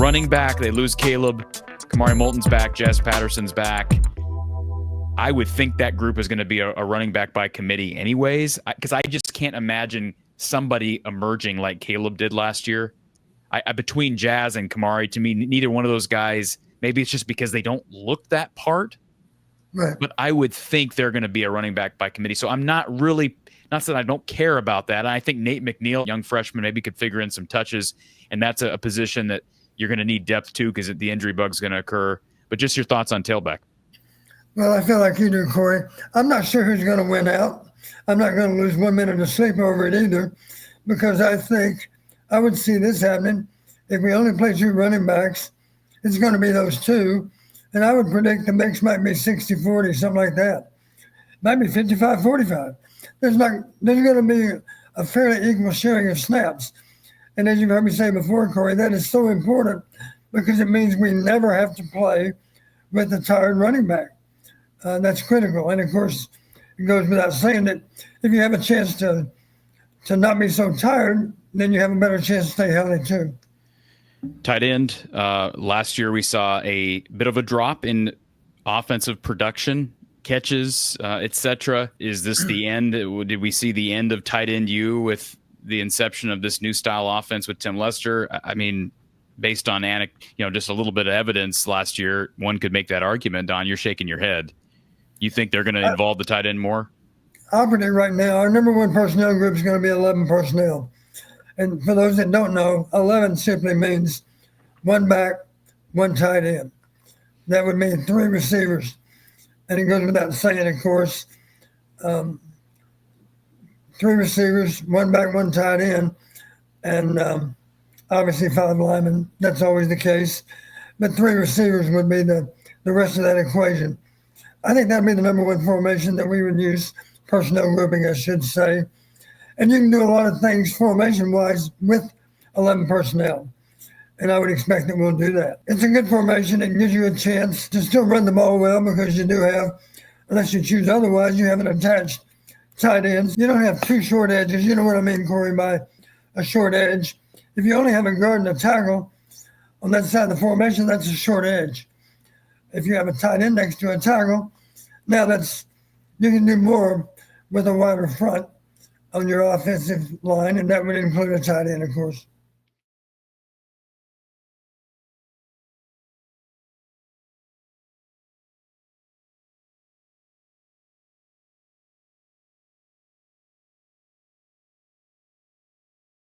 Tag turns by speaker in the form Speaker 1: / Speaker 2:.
Speaker 1: running back, they lose Caleb. Kamari Moulton's back. Jazz Patterson's back. I would think that group is going to be a running back by committee anyways, because I just can't imagine somebody emerging like Caleb did last year. Between Jazz and Kamari, to me, neither one of those guys, maybe it's just because they don't look that part,
Speaker 2: right.
Speaker 1: But I would think they're going to be a running back by committee. So I'm not that I don't care about that. I think Nate McNeil, young freshman, maybe could figure in some touches, and that's a position that you're going to need depth to because the injury bug's going to occur. But just your thoughts on tailback.
Speaker 2: Well, I feel like you do, Corey. I'm not sure who's going to win out. I'm not going to lose 1 minute of sleep over it either, because I think I would see this happening. If we only play 2 running backs, it's going to be those 2. And I would predict the mix might be 60-40, something like that. Might be 55-45. There's going to be a fairly equal sharing of snaps. And as you've heard me say before, Corey, that is so important because it means we never have to play with a tired running back. That's critical. And, of course, it goes without saying that if you have a chance to not be so tired, then you have a better chance to stay healthy too.
Speaker 1: Tight end. Last year we saw a bit of a drop in offensive production, catches, etc. Is this the end? Did we see the end of tight end U with the inception of this new style offense with Tim Lester? I mean, based on just a little bit of evidence last year, one could make that argument. Don, you're shaking your head. You think they're going to involve the tight end more?
Speaker 2: I'll predict right now, our number 1 personnel group is going to be 11 personnel. And for those that don't know, 11 simply means 1 back, 1 tight end. That would mean 3 receivers. And it goes without saying, of course, 3 receivers, 1 back, 1 tight end, and obviously 5 linemen. That's always the case. But 3 receivers would be the rest of that equation. I think that'd be the number 1 formation that we would use, personnel grouping, I should say. And you can do a lot of things formation-wise with 11 personnel. And I would expect that we'll do that. It's a good formation. It gives you a chance to still run the ball well because you do have, unless you choose otherwise, you have an attached tight ends. You don't have 2 short edges. You know what I mean, Corey, by a short edge. If you only have a guard and a tackle on that side of the formation, that's a short edge. If you have a tight end next to a tackle, now you can do more with a wider front on your offensive line, and that would include a tight end, of course.